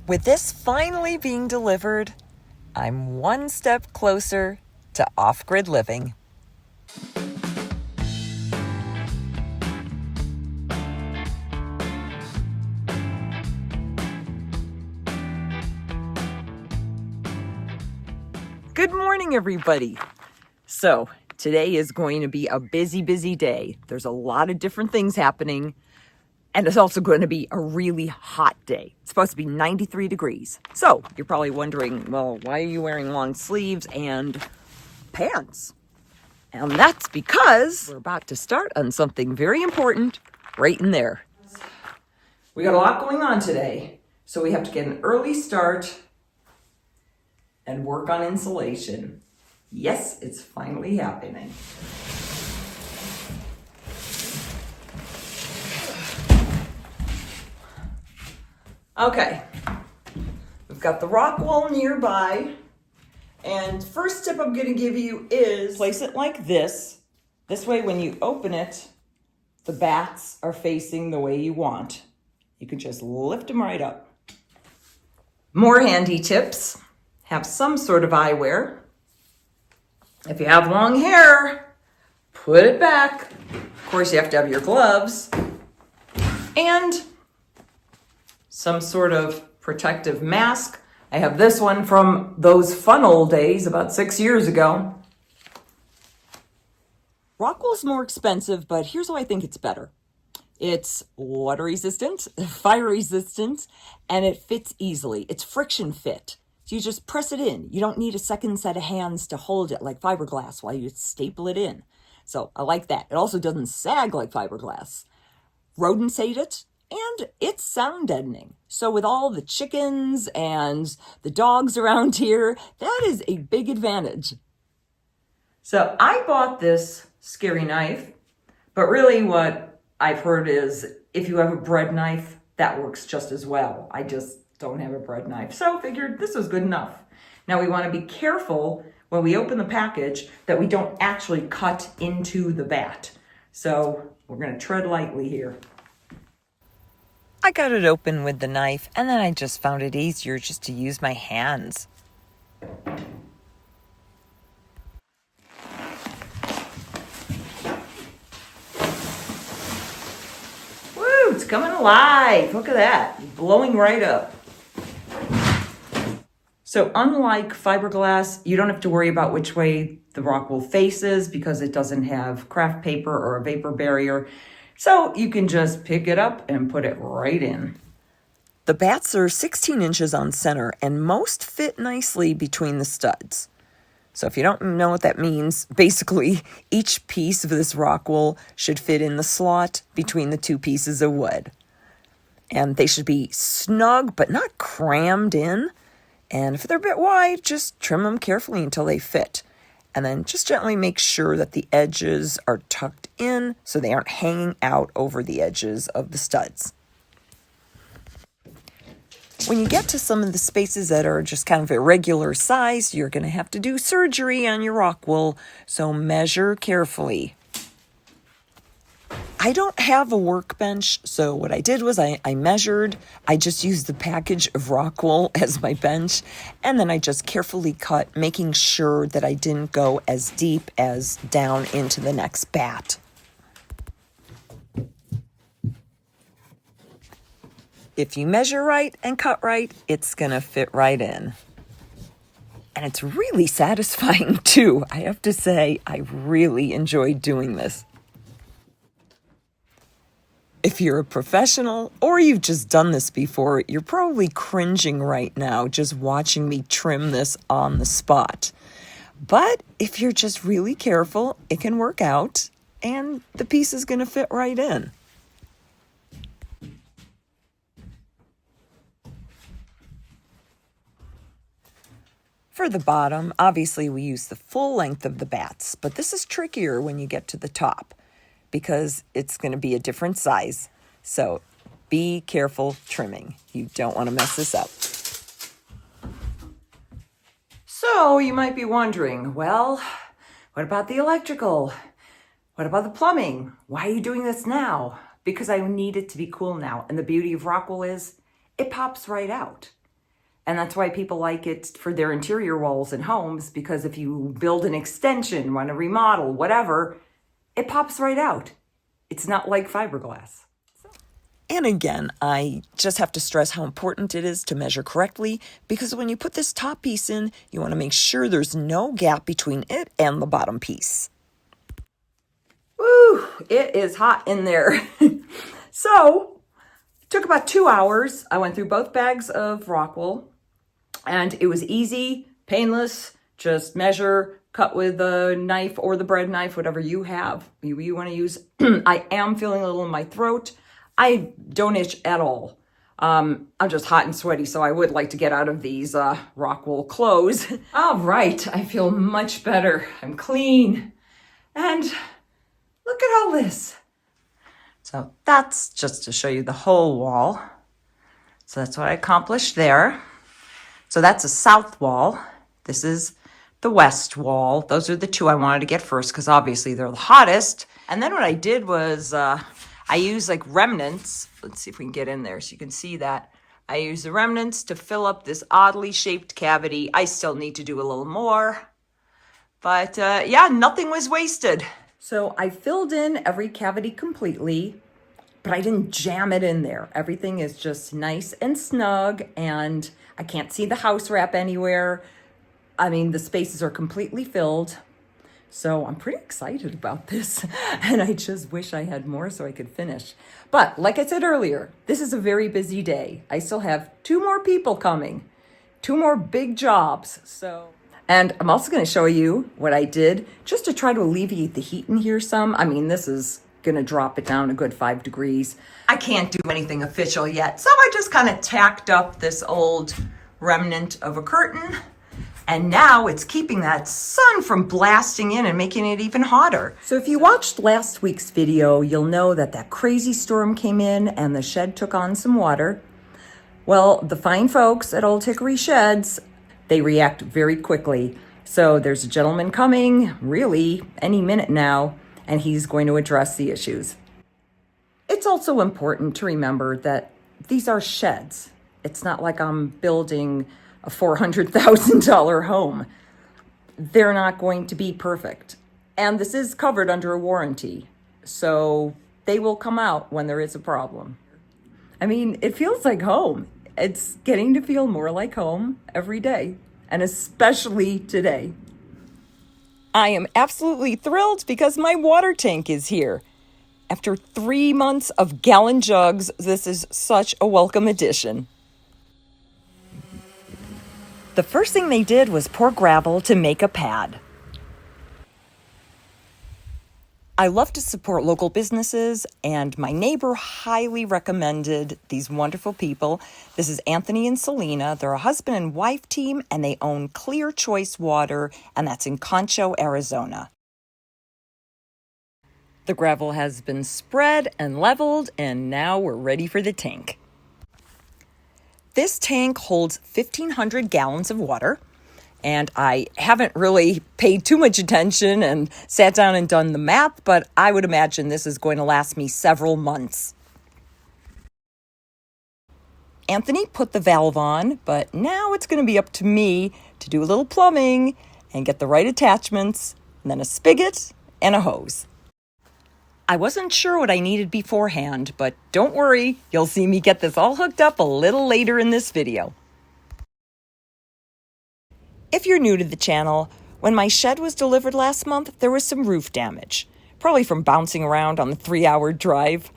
With this finally being delivered, I'm one step closer to off-grid living. Good morning, everybody. So today is going to be a busy day. There's a lot of different things happening. And it's also going to be a really hot day. It's supposed to be 93 degrees. So you're probably wondering, well, why are you wearing long sleeves and pants? And that's because we're about to start on something very important right in there. We got a lot going on today. So we have to get an early start and work on insulation. Yes, it's finally happening. Okay, we've got the Rockwool nearby, and first tip I'm going to give you is place it like this. This way when you open it, the bats are facing the way you want. You can just lift them right up. More handy tips, have some sort of eyewear. If you have long hair, put it back. Of course, you have to have your gloves. And some sort of protective mask. I have this one from those fun old days about 6 years ago. Rockwool's more expensive, but here's why I think it's better. It's water resistant, fire resistant, and it fits easily. It's friction fit. So you just press it in. You don't need a second set of hands to hold it like fiberglass while you staple it in. So I like that. It also doesn't sag like fiberglass. Rodents hate it. And it's sound deadening. So with all the chickens and the dogs around here, that is a big advantage. So I bought this scary knife, but really what I've heard is if you have a bread knife, that works just as well. I just don't have a bread knife. So I figured this was good enough. Now we want to be careful when we open the package that we don't actually cut into the bat. So we're going to tread lightly here. I got it open with the knife, and then I just found it easier just to use my hands. Woo, it's coming alive. Look at that, blowing right up. So unlike fiberglass, you don't have to worry about which way the Rockwool faces because it doesn't have craft paper or a vapor barrier. So you can just pick it up and put it right in. The bats are 16 inches on center and most fit nicely between the studs. So if you don't know what that means, basically each piece of this Rockwool should fit in the slot between the two pieces of wood. And they should be snug but not crammed in. And if they're a bit wide, just trim them carefully until they fit. And then just gently make sure that the edges are tucked in so they aren't hanging out over the edges of the studs. When you get to some of the spaces that are just kind of irregular size, you're going to have to do surgery on your Rockwool, so measure carefully. I don't have a workbench, so what I did was I measured. I just used the package of Rockwool as my bench, and then I just carefully cut, making sure that I didn't go as deep as down into the next bat. If you measure right and cut right, it's gonna fit right in. And it's really satisfying too. I have to say, I really enjoyed doing this. If you're a professional or you've just done this before, you're probably cringing right now just watching me trim this on the spot. But if you're just really careful, it can work out and the piece is going to fit right in. For the bottom, obviously we use the full length of the bats, but this is trickier when you get to the top, because it's going to be a different size. So be careful trimming. You don't want to mess this up. So you might be wondering, well, what about the electrical? What about the plumbing? Why are you doing this now? Because I need it to be cool now. And the beauty of Rockwool is it pops right out. And that's why people like it for their interior walls in homes, because if you build an extension, want to remodel, whatever, it pops right out. It's not like fiberglass. And again, I just have to stress how important it is to measure correctly, because when you put this top piece in, you want to make sure there's no gap between it and the bottom piece. Woo, it is hot in there. So, it took about 2 hours. I went through both bags of Rockwool, and it was easy, painless. Just measure, cut with a knife or the bread knife, whatever you have, you want to use. I am feeling a little in my throat. I don't itch at all. I'm just hot and sweaty, so I would like to get out of these Rockwool clothes. All right, I feel much better. I'm clean. And look at all this. So that's just to show you the whole wall. So that's what I accomplished there. So that's a south wall. This is the west wall. Those are the two I wanted to get first because obviously they're the hottest. And then what I did was I used like remnants. Let's see if we can get in there so you can see that. I used the remnants to fill up this oddly shaped cavity. I still need to do a little more. But yeah, nothing was wasted. So I filled in every cavity completely, but I didn't jam it in there. Everything is just nice and snug, and I can't see the house wrap anywhere. I mean, the spaces are completely filled. So I'm pretty excited about this, and I just wish I had more so I could finish. But like I said earlier, this is a very busy day. I still have 2 more people coming, 2 more big jobs. And I'm also going to show you what I did just to try to alleviate the heat in here some. I mean, this is going to drop it down a good 5 degrees. I can't do anything official yet, so I just kind of tacked up this old remnant of a curtain. And now it's keeping that sun from blasting in and making it even hotter. So if you watched last week's video, you'll know that that crazy storm came in and the shed took on some water. Well, the fine folks at Old Hickory Sheds, they react very quickly. So there's a gentleman coming, really, any minute now, and he's going to address the issues. It's also important to remember that these are sheds. It's not like I'm building a $400,000 home. They're not going to be perfect. And this is covered under a warranty. So they will come out when there is a problem. I mean, it feels like home. It's getting to feel more like home every day, and especially today. I am absolutely thrilled because my water tank is here. After 3 months of gallon jugs, this is such a welcome addition. The first thing they did was pour gravel to make a pad. I love to support local businesses, and my neighbor highly recommended these wonderful people. This is Anthony and Selena. They're a husband and wife team, and they own Clear Choice Water, and that's in Concho, Arizona. The gravel has been spread and leveled, and now we're ready for the tank. This tank holds 1,500 gallons of water, and I haven't really paid too much attention and sat down and done the math, but I would imagine this is going to last me several months. Anthony put the valve on, but now it's going to be up to me to do a little plumbing and get the right attachments, and then a spigot and a hose. I wasn't sure what I needed beforehand, but don't worry, you'll see me get this all hooked up a little later in this video. If you're new to the channel, when my shed was delivered last month, there was some roof damage, probably from bouncing around on the 3-hour drive.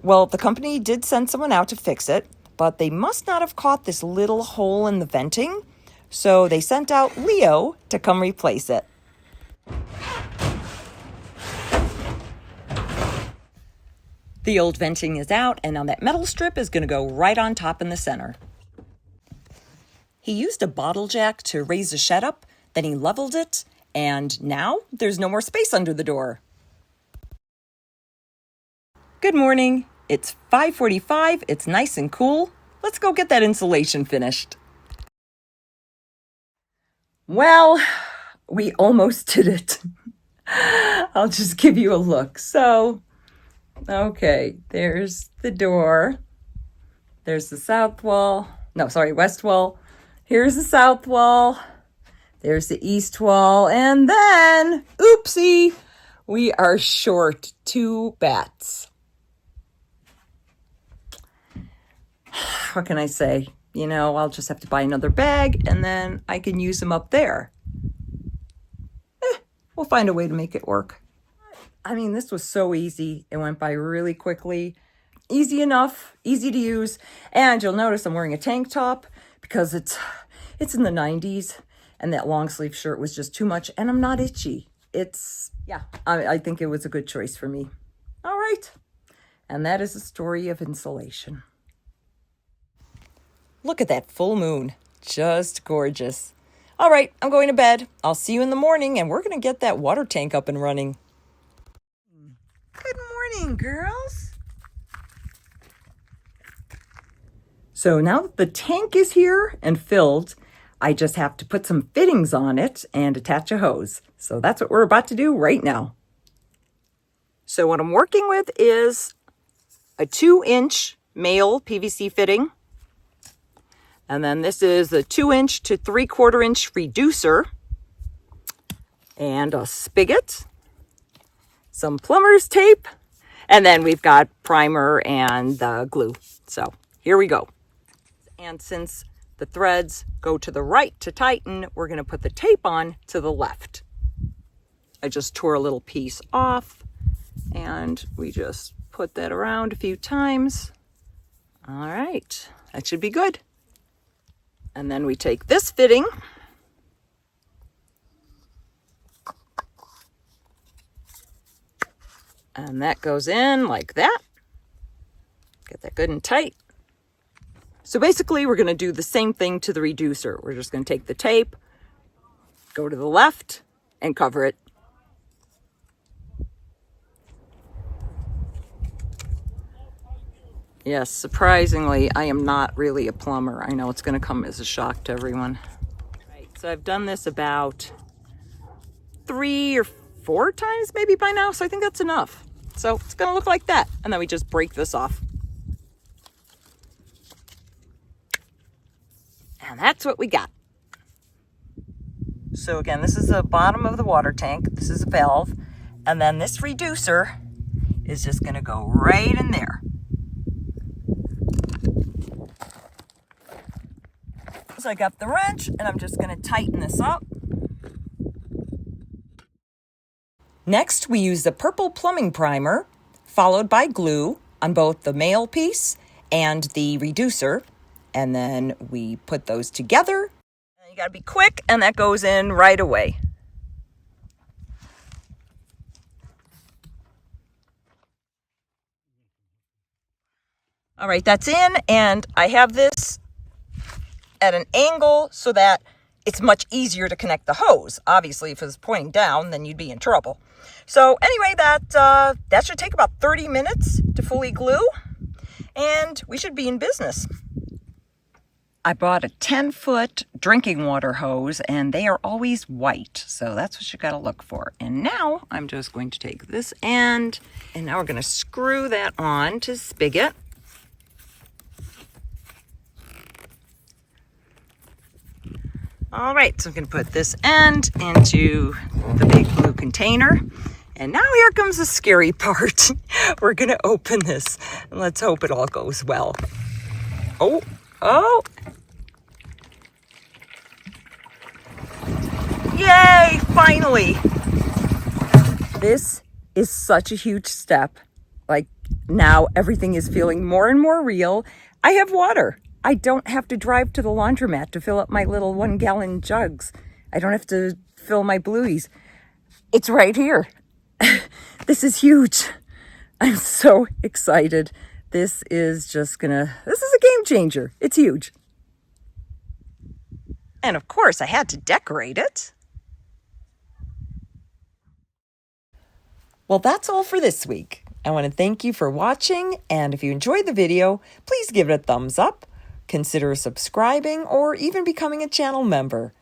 Well, the company did send someone out to fix it, but they must not have caught this little hole in the venting, so they sent out Leo to come replace it. The old venting is out, and now that metal strip is going to go right on top in the center. He used a bottle jack to raise the shed up, then he leveled it, and now there's no more space under the door. Good morning. It's 5:45. It's nice and cool. Let's go get that insulation finished. Well, we almost did it. I'll just give you a look. So, okay, there's the door. There's the west wall. Here's the south wall. There's the east wall. And then, oopsie, we are short 2 bats. What can I say? You know, I'll just have to buy another bag and then I can use them up there. We'll find a way to make it work. I mean, this was so easy. It went by really quickly. Easy enough, easy to use. And you'll notice I'm wearing a tank top because it's in the 90s and that long sleeve shirt was just too much and I'm not itchy. I think it was a good choice for me. All right. And that is the story of insulation. Look at that full moon. Just gorgeous. All right, I'm going to bed. I'll see you in the morning and we're going to get that water tank up and running. Good morning, girls. So now that the tank is here and filled, I just have to put some fittings on it and attach a hose. So that's what we're about to do right now. So what I'm working with is a 2-inch male PVC fitting. And then this is a 2-inch to 3/4-inch reducer and a spigot, some plumber's tape, and then we've got primer and glue. So here we go. And since the threads go to the right to tighten, we're going to put the tape on to the left. I just tore a little piece off and we just put that around a few times. All right, that should be good. And then we take this fitting and that goes in like that. Get that good and tight. So basically we're going to do the same thing to the reducer. We're just going to take the tape, go to the left and cover it. Yes, surprisingly, I am not really a plumber. I know it's going to come as a shock to everyone. Right, so I've done this about 3 or 4 times maybe by now, so I think that's enough. So it's going to look like that, and then we just break this off. And that's what we got. So again, this is the bottom of the water tank. This is a valve, and then this reducer is just going to go right in there. So I got the wrench and I'm just going to tighten this up. Next, we use the purple plumbing primer, followed by glue on both the male piece and the reducer. And then we put those together. And you got to be quick, and that goes in right away. All right, that's in, and I have this at an angle so that it's much easier to connect the hose. Obviously, if it was pointing down, then you'd be in trouble. So anyway, that should take about 30 minutes to fully glue, and we should be in business. I bought a 10-foot drinking water hose, and they are always white, so that's what you got to look for. And now I'm just going to take this end, and now we're going to screw that on to the spigot. All right, so I'm going to put this end into the big blue container. And now here comes the scary part. We're going to open this, and let's hope it all goes well. Oh. Yay, finally. This is such a huge step. Like, now everything is feeling more and more real. I have water. I don't have to drive to the laundromat to fill up my little 1-gallon jugs. I don't have to fill my Blueies. It's right here. This is huge. I'm so excited. This is a game changer. It's huge. And of course, I had to decorate it. Well, that's all for this week. I want to thank you for watching, and if you enjoyed the video, please give it a thumbs up. Consider subscribing or even becoming a channel member.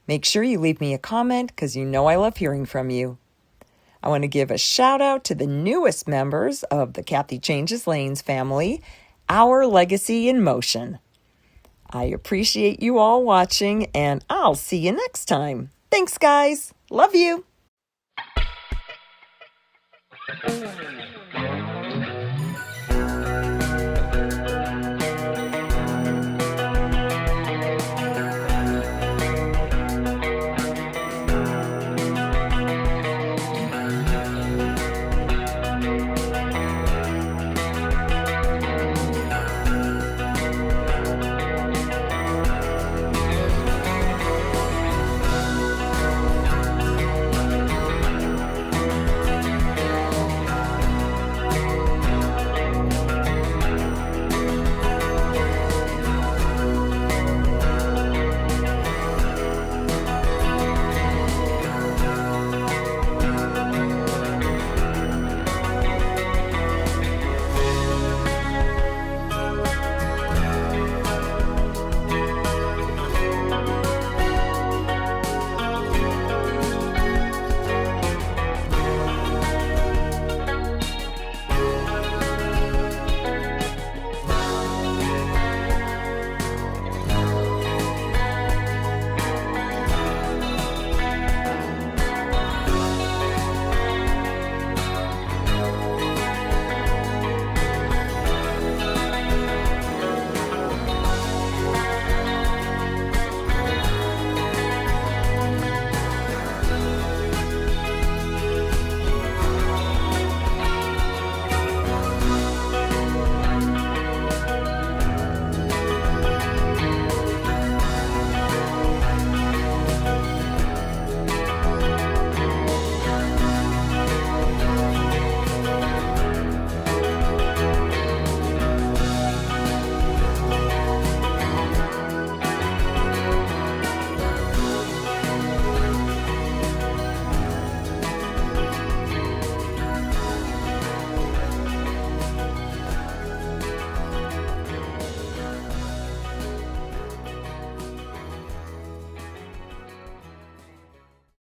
Make sure you leave me a comment because you know I love hearing from you. I want to give a shout out to the newest members of the Kathy Changes Lanes family, Our Legacy in Motion. I appreciate you all watching, and I'll see you next time. Thanks, guys. Love you.